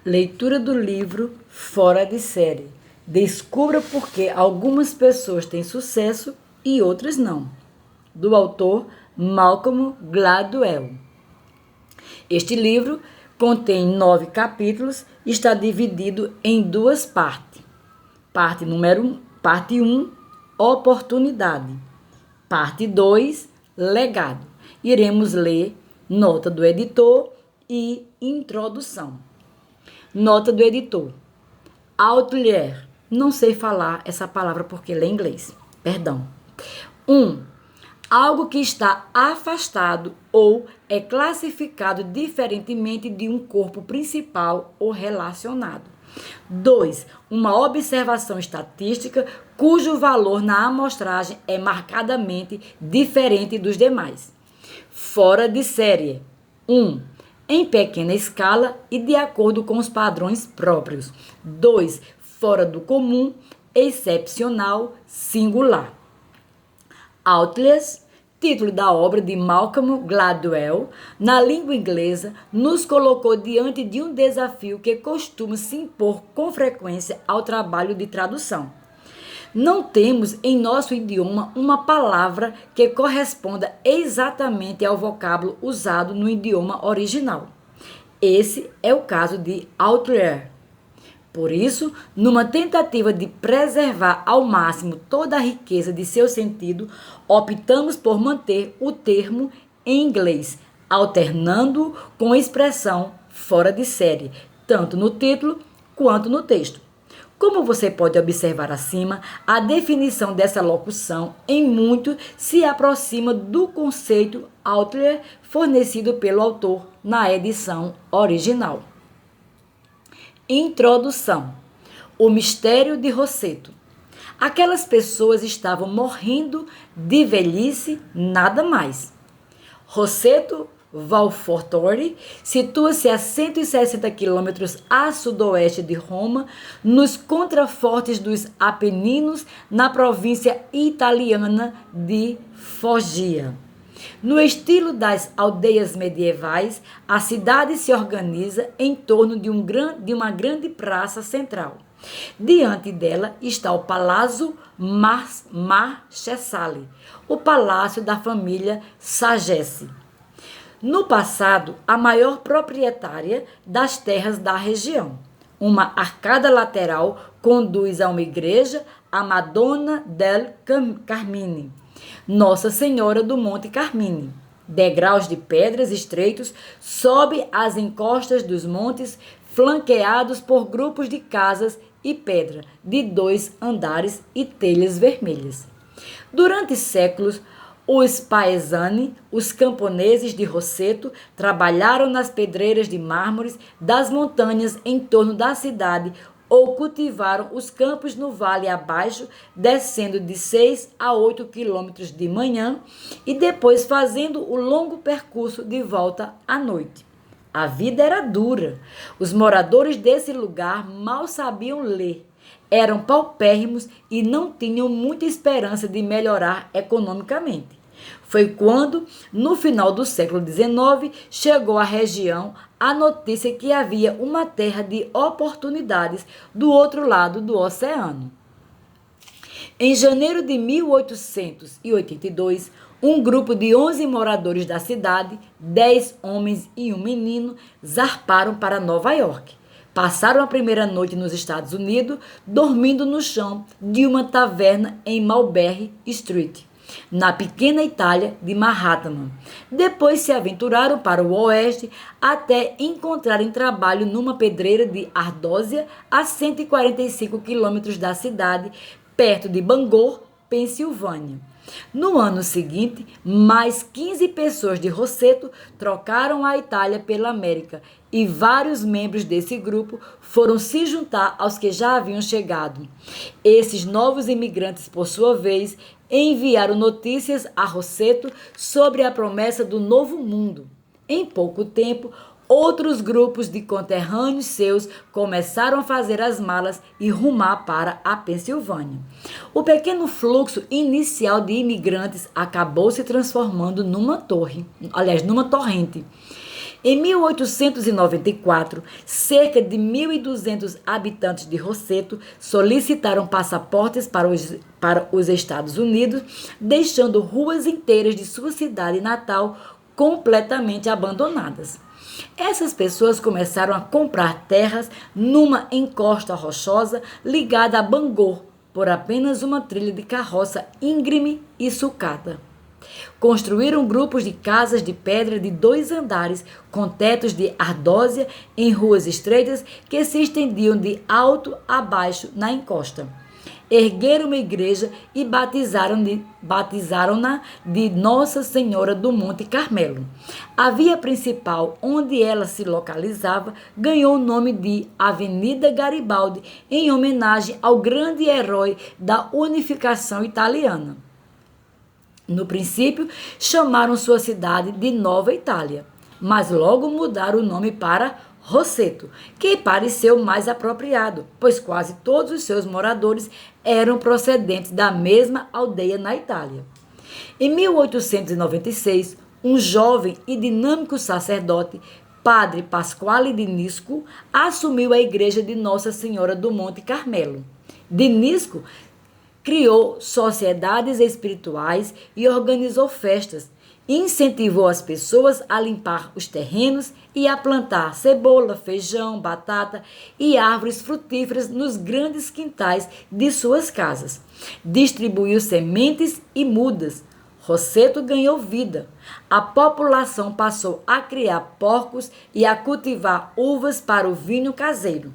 Leitura do livro Fora de Série. Descubra por que algumas pessoas têm sucesso e outras não. Do autor Malcolm Gladwell. Este livro contém 9 capítulos e está dividido em 2 partes. Parte 1, oportunidade. Parte 2, legado. Iremos ler nota do editor e introdução. Nota do editor. Outlier. Não sei falar essa palavra porque lê inglês. Perdão. 1. Algo que está afastado ou é classificado diferentemente de um corpo principal ou relacionado. 2. Uma observação estatística cujo valor na amostragem é marcadamente diferente dos demais. Fora de série. 1. Em pequena escala e de acordo com os padrões próprios. 2. Fora do comum, excepcional, singular. Outliers, título da obra de Malcolm Gladwell, na língua inglesa, nos colocou diante de um desafio que costuma se impor com frequência ao trabalho de tradução. Não temos em nosso idioma uma palavra que corresponda exatamente ao vocábulo usado no idioma original. Esse é o caso de Outlier. Por isso, numa tentativa de preservar ao máximo toda a riqueza de seu sentido, optamos por manter o termo em inglês, alternando-o com a expressão fora de série, tanto no título quanto no texto. Como você pode observar acima, a definição dessa locução em muito se aproxima do conceito outlier fornecido pelo autor na edição original. Introdução. O mistério de Rosseto. Aquelas pessoas estavam morrendo de velhice, nada mais. Rosseto Valfortore situa-se a 160 quilômetros a sudoeste de Roma, nos contrafortes dos Apeninos, na província italiana de Foggia. No estilo das aldeias medievais, a cidade se organiza em torno de uma grande praça central. Diante dela está o Palazzo Marchesali, o palácio da família Sagesse. No passado, a maior proprietária das terras da região. Uma arcada lateral conduz a uma igreja, a Madonna del Carmine, Nossa Senhora do Monte Carmine. Degraus de pedras estreitos sobe as encostas dos montes, flanqueados por grupos de casas e pedra, de 2 andares e telhas vermelhas. Durante séculos, os paesani, os camponeses de Rosseto, trabalharam nas pedreiras de mármores das montanhas em torno da cidade ou cultivaram os campos no vale abaixo, descendo de 6 a 8 quilômetros de manhã e depois fazendo o longo percurso de volta à noite. A vida era dura. Os moradores desse lugar mal sabiam ler. Eram paupérrimos e não tinham muita esperança de melhorar economicamente. Foi quando, no final do século XIX, chegou à região a notícia que havia uma terra de oportunidades do outro lado do oceano. Em janeiro de 1882, um grupo de 11 moradores da cidade, 10 homens e um menino, zarparam para Nova York. Passaram a primeira noite nos Estados Unidos, dormindo no chão de uma taverna em Mulberry Street, na pequena Itália de Manhattan. Depois se aventuraram para o oeste até encontrarem trabalho numa pedreira de Ardósia, a 145 quilômetros da cidade, perto de Bangor, Pensilvânia. No ano seguinte, mais 15 pessoas de Rosseto trocaram a Itália pela América e vários membros desse grupo foram se juntar aos que já haviam chegado. Esses novos imigrantes, por sua vez, enviaram notícias a Rosseto sobre a promessa do novo mundo. Em pouco tempo, outros grupos de conterrâneos seus começaram a fazer as malas e rumar para a Pensilvânia. O pequeno fluxo inicial de imigrantes acabou se transformando numa torrente. Em 1894, cerca de 1.200 habitantes de Rosseto solicitaram passaportes para os Estados Unidos, deixando ruas inteiras de sua cidade natal completamente abandonadas. Essas pessoas começaram a comprar terras numa encosta rochosa ligada a Bangor, por apenas uma trilha de carroça íngreme e sucata. Construíram grupos de casas de pedra de 2 andares, com tetos de ardósia em ruas estreitas que se estendiam de alto a baixo na encosta. Ergueram uma igreja e batizaram-na de Nossa Senhora do Monte Carmelo. A via principal onde ela se localizava ganhou o nome de Avenida Garibaldi, em homenagem ao grande herói da unificação italiana. No princípio, chamaram sua cidade de Nova Itália, mas logo mudaram o nome para Rosseto, que pareceu mais apropriado, pois quase todos os seus moradores eram procedentes da mesma aldeia na Itália. Em 1896, um jovem e dinâmico sacerdote, Padre Pasquale Dinisco, assumiu a igreja de Nossa Senhora do Monte Carmelo. Dinisco criou sociedades espirituais e organizou festas. Incentivou as pessoas a limpar os terrenos e a plantar cebola, feijão, batata e árvores frutíferas nos grandes quintais de suas casas. Distribuiu sementes e mudas. Rosseto ganhou vida. A população passou a criar porcos e a cultivar uvas para o vinho caseiro.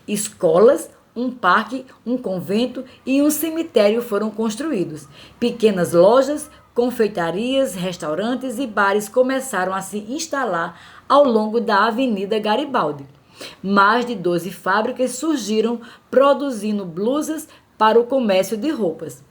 Escolas, um parque, um convento e um cemitério foram construídos. Pequenas lojas, confeitarias, restaurantes e bares começaram a se instalar ao longo da Avenida Garibaldi. Mais de 12 fábricas surgiram produzindo blusas para o comércio de roupas.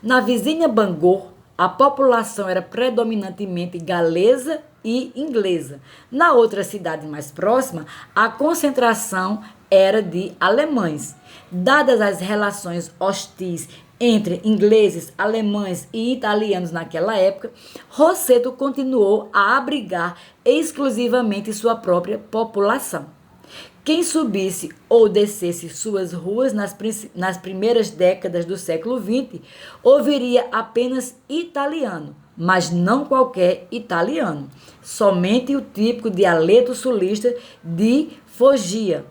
Na vizinha Bangor, a população era predominantemente galesa e inglesa. Na outra cidade mais próxima, a concentração era de alemães. Dadas as relações hostis entre ingleses, alemães e italianos naquela época, Rosseto continuou a abrigar exclusivamente sua própria população. Quem subisse ou descesse suas ruas nas primeiras décadas do século XX, ouviria apenas italiano, mas não qualquer italiano, somente o típico dialeto sulista de Foggia,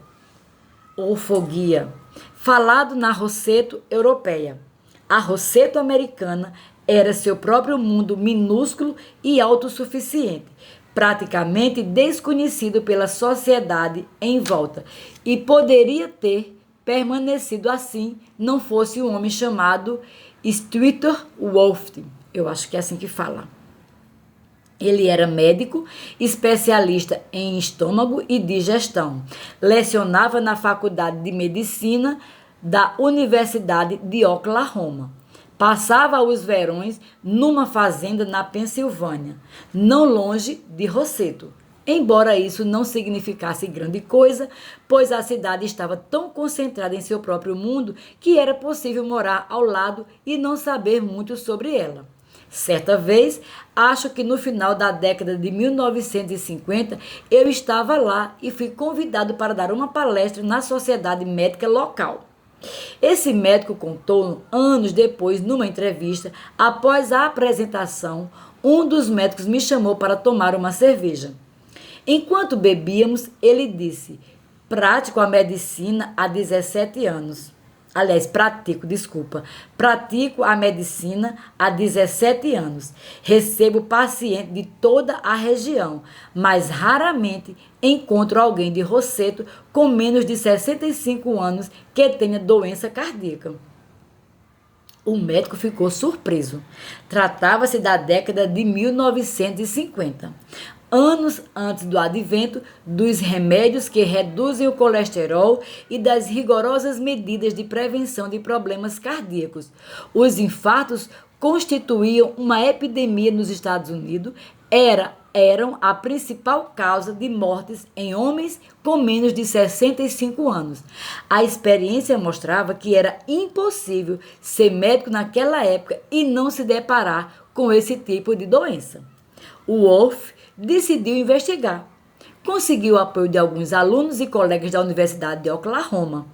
ou Foguia, falado na Rosseto europeia. A Rosseto americana era seu próprio mundo minúsculo e autossuficiente, praticamente desconhecido pela sociedade em volta, e poderia ter permanecido assim não fosse um homem chamado Stuart Wolff. Eu acho que é assim que fala. Ele era médico, especialista em estômago e digestão. Lecionava na Faculdade de Medicina da Universidade de Oklahoma. Passava os verões numa fazenda na Pensilvânia, não longe de Rosseto. Embora isso não significasse grande coisa, pois a cidade estava tão concentrada em seu próprio mundo que era possível morar ao lado e não saber muito sobre ela. Certa vez, acho que no final da década de 1950, eu estava lá e fui convidado para dar uma palestra na sociedade médica local. Esse médico contou, anos depois, numa entrevista, após a apresentação, um dos médicos me chamou para tomar uma cerveja. Enquanto bebíamos, ele disse: pratico a medicina há 17 anos. Pratico a medicina há 17 anos. Recebo pacientes de toda a região, mas raramente encontro alguém de Rosseto com menos de 65 anos que tenha doença cardíaca. O médico ficou surpreso. Tratava-se da década de 1950. Anos antes do advento dos remédios que reduzem o colesterol e das rigorosas medidas de prevenção de problemas cardíacos. Os infartos constituíam uma epidemia nos Estados Unidos, eram a principal causa de mortes em homens com menos de 65 anos. A experiência mostrava que era impossível ser médico naquela época e não se deparar com esse tipo de doença. O Wolff decidiu investigar. Conseguiu o apoio de alguns alunos e colegas da Universidade de Oklahoma.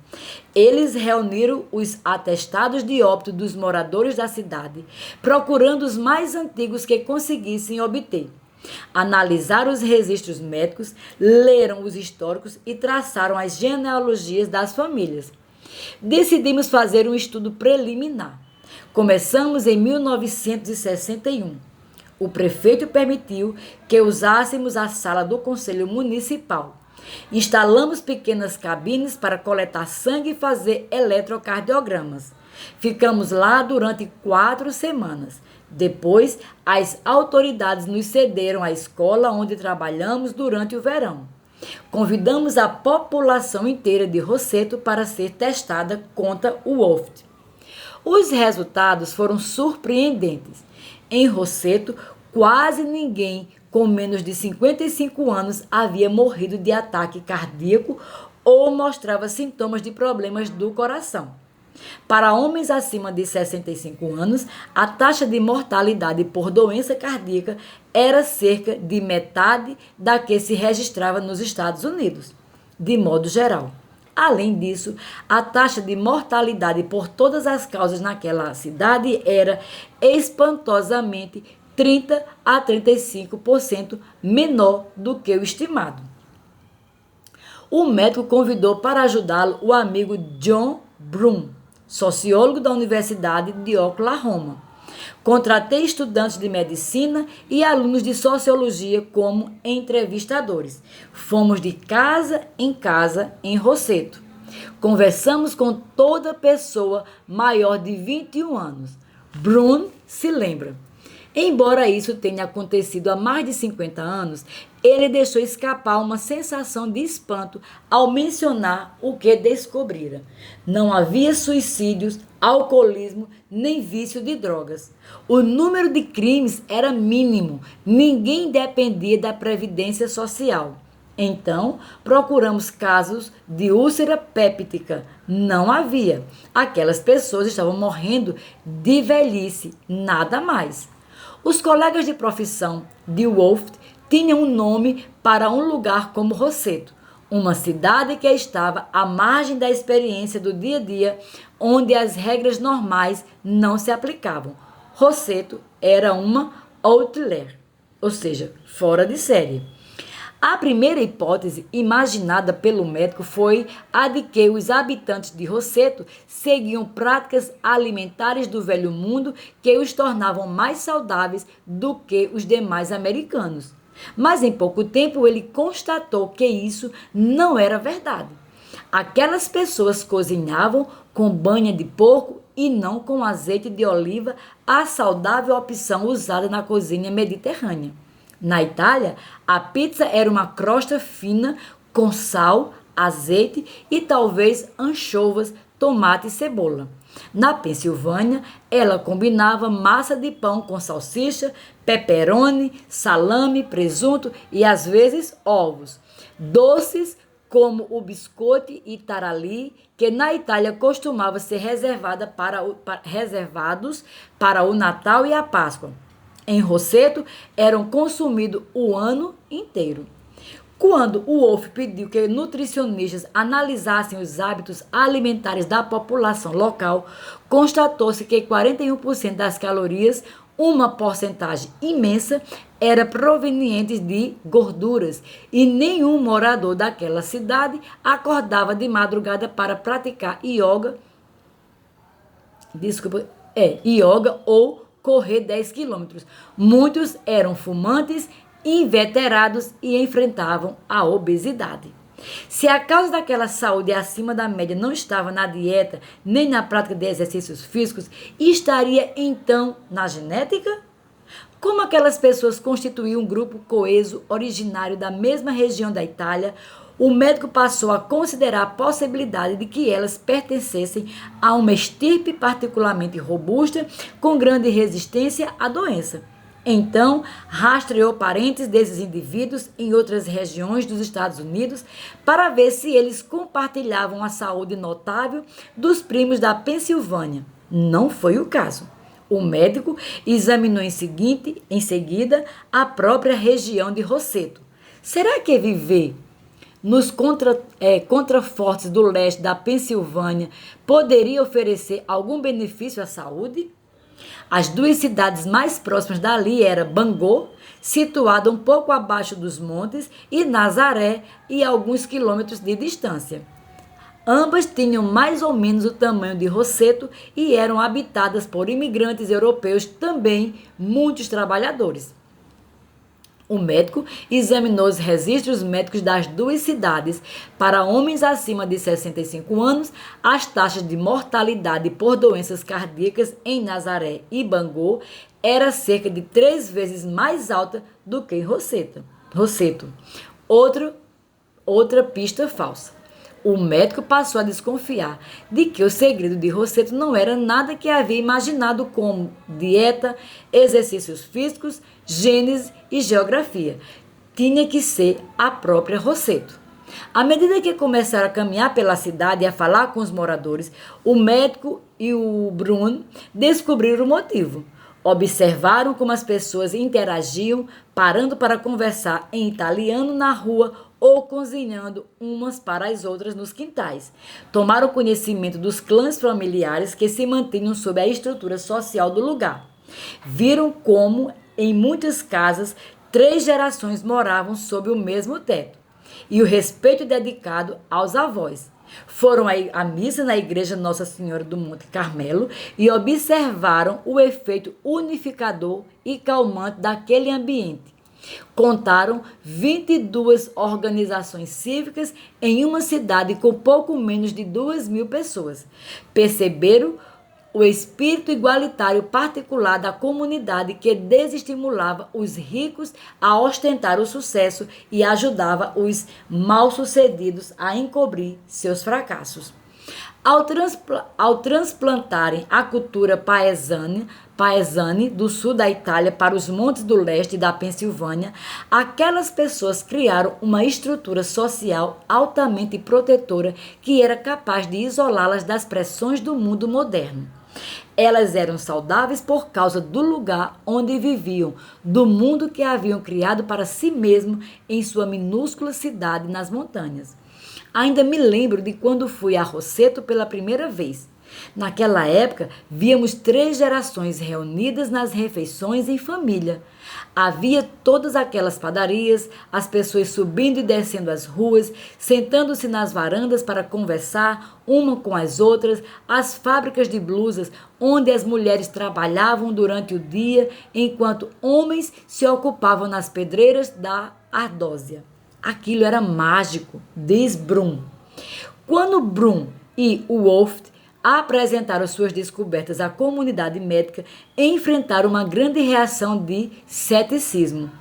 Eles reuniram os atestados de óbito dos moradores da cidade, procurando os mais antigos que conseguissem obter. Analisaram os registros médicos, leram os históricos e traçaram as genealogias das famílias. Decidimos fazer um estudo preliminar. Começamos em 1961. O prefeito permitiu que usássemos a sala do Conselho Municipal. Instalamos pequenas cabines para coletar sangue e fazer eletrocardiogramas. Ficamos lá durante 4 semanas. Depois, as autoridades nos cederam a escola onde trabalhamos durante o verão. Convidamos a população inteira de Rosseto para ser testada contra o WOFT. Os resultados foram surpreendentes. Em Rosseto, quase ninguém com menos de 55 anos havia morrido de ataque cardíaco ou mostrava sintomas de problemas do coração. Para homens acima de 65 anos, a taxa de mortalidade por doença cardíaca era cerca de metade da que se registrava nos Estados Unidos, de modo geral. Além disso, a taxa de mortalidade por todas as causas naquela cidade era espantosamente 30 a 35% menor do que o estimado. O médico convidou para ajudá-lo o amigo John Broom, sociólogo da Universidade de Oklahoma. Contratei estudantes de medicina e alunos de sociologia como entrevistadores. Fomos de casa em Rosseto. Conversamos com toda pessoa maior de 21 anos. Broom se lembra. Embora isso tenha acontecido há mais de 50 anos, ele deixou escapar uma sensação de espanto ao mencionar o que descobrira. Não havia suicídios, alcoolismo, nem vício de drogas. O número de crimes era mínimo, ninguém dependia da previdência social. Então, procuramos casos de úlcera péptica. Não havia. Aquelas pessoas estavam morrendo de velhice, nada mais. Os colegas de profissão de WOFT tinham um nome para um lugar como Rosseto, uma cidade que estava à margem da experiência do dia a dia, onde as regras normais não se aplicavam. Rosseto era uma outlier, ou seja, fora de série. A primeira hipótese imaginada pelo médico foi a de que os habitantes de Rosseto seguiam práticas alimentares do velho mundo que os tornavam mais saudáveis do que os demais americanos. Mas em pouco tempo ele constatou que isso não era verdade. Aquelas pessoas cozinhavam com banha de porco e não com azeite de oliva, a saudável opção usada na cozinha mediterrânea. Na Itália, a pizza era uma crosta fina com sal, azeite e talvez anchovas, tomate e cebola. Na Pensilvânia, ela combinava massa de pão com salsicha, pepperoni, salame, presunto e às vezes ovos. Doces como o biscotti e taralli, que na Itália costumava ser reservados para o Natal e a Páscoa. Em Rosseto, eram consumidos o ano inteiro. Quando o Wolff pediu que nutricionistas analisassem os hábitos alimentares da população local, constatou-se que 41% das calorias, uma porcentagem imensa, era proveniente de gorduras, e nenhum morador daquela cidade acordava de madrugada para praticar yoga ou correr 10 quilômetros. Muitos eram fumantes, inveterados e enfrentavam a obesidade. Se a causa daquela saúde acima da média não estava na dieta nem na prática de exercícios físicos, estaria então na genética? Como aquelas pessoas constituíam um grupo coeso originário da mesma região da Itália, o médico passou a considerar a possibilidade de que elas pertencessem a uma estirpe particularmente robusta, com grande resistência à doença. Então, rastreou parentes desses indivíduos em outras regiões dos Estados Unidos para ver se eles compartilhavam a saúde notável dos primos da Pensilvânia. Não foi o caso. O médico examinou em seguida a própria região de Rosseto. Será que viver nos contrafortes do leste da Pensilvânia poderia oferecer algum benefício à saúde? As duas cidades mais próximas dali eram Bangor, situada um pouco abaixo dos montes, e Nazaré, e alguns quilômetros de distância. Ambas tinham mais ou menos o tamanho de Roseto e eram habitadas por imigrantes europeus, também muitos trabalhadores. O médico examinou os registros médicos das duas cidades. Para homens acima de 65 anos, as taxas de mortalidade por doenças cardíacas em Nazaré e Bangor era cerca de 3 vezes mais alta do que em Roseto. Outra pista falsa. O médico passou a desconfiar de que o segredo de Roseto não era nada que havia imaginado, como dieta, exercícios físicos, genes e geografia. Tinha que ser a própria Roseto. À medida que começaram a caminhar pela cidade e a falar com os moradores, o médico e o Bruno descobriram o motivo. Observaram como as pessoas interagiam, parando para conversar em italiano na rua ou cozinhando umas para as outras nos quintais. Tomaram conhecimento dos clãs familiares que se mantinham sob a estrutura social do lugar. Viram como, em muitas casas, 3 gerações moravam sob o mesmo teto. E o respeito dedicado aos avós. Foram à missa na igreja Nossa Senhora do Monte Carmelo e observaram o efeito unificador e calmante daquele ambiente. Contaram 22 organizações cívicas em uma cidade com pouco menos de 2.000 pessoas. Perceberam o espírito igualitário particular da comunidade que desestimulava os ricos a ostentar o sucesso e ajudava os mal-sucedidos a encobrir seus fracassos. Ao transplantarem a cultura paesane do sul da Itália para os montes do leste da Pensilvânia, aquelas pessoas criaram uma estrutura social altamente protetora que era capaz de isolá-las das pressões do mundo moderno. Elas eram saudáveis por causa do lugar onde viviam, do mundo que haviam criado para si mesmo em sua minúscula cidade nas montanhas. Ainda me lembro de quando fui a Roseto pela primeira vez. Naquela época, víamos 3 gerações reunidas nas refeições em família. Havia todas aquelas padarias, as pessoas subindo e descendo as ruas, sentando-se nas varandas para conversar uma com as outras, as fábricas de blusas, onde as mulheres trabalhavam durante o dia, enquanto homens se ocupavam nas pedreiras da ardósia. Aquilo era mágico, diz Brum. Quando Brum e Wolff apresentaram suas descobertas à comunidade médica, enfrentaram uma grande reação de ceticismo.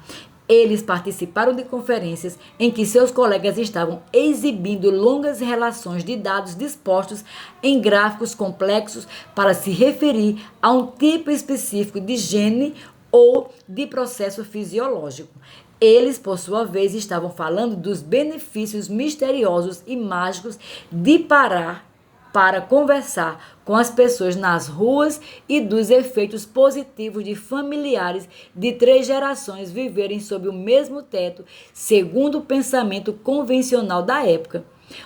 Eles participaram de conferências em que seus colegas estavam exibindo longas relações de dados dispostos em gráficos complexos para se referir a um tipo específico de gene ou de processo fisiológico. Eles, por sua vez, estavam falando dos benefícios misteriosos e mágicos de parar para conversar com as pessoas nas ruas e dos efeitos positivos de familiares de 3 gerações viverem sob o mesmo teto, segundo o pensamento convencional da época.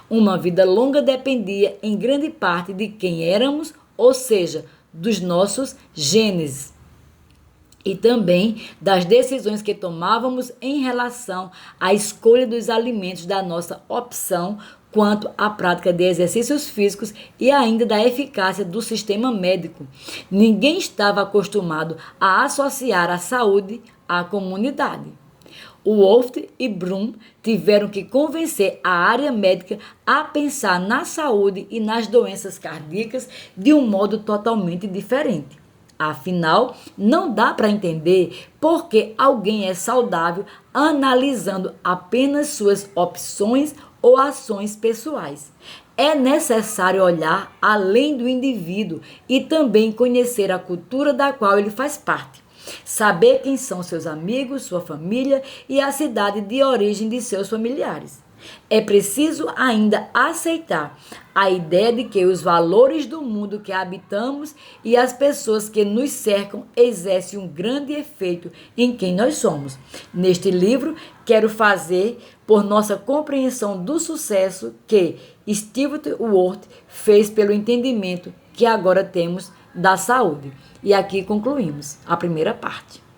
Uma vida longa dependia em grande parte de quem éramos, ou seja, dos nossos genes. E também das decisões que tomávamos em relação à escolha dos alimentos, da nossa opção quanto à prática de exercícios físicos e ainda da eficácia do sistema médico. Ninguém estava acostumado a associar a saúde à comunidade. Wolff e Brum tiveram que convencer a área médica a pensar na saúde e nas doenças cardíacas de um modo totalmente diferente. Afinal, não dá para entender por que alguém é saudável analisando apenas suas opções ou ações pessoais. É necessário olhar além do indivíduo e também conhecer a cultura da qual ele faz parte. Saber quem são seus amigos, sua família e a cidade de origem de seus familiares. É preciso ainda aceitar a ideia de que os valores do mundo que habitamos e as pessoas que nos cercam exercem um grande efeito em quem nós somos. Neste livro, quero fazer por nossa compreensão do sucesso que Stewart Worth fez pelo entendimento que agora temos da saúde. E aqui concluímos a primeira parte.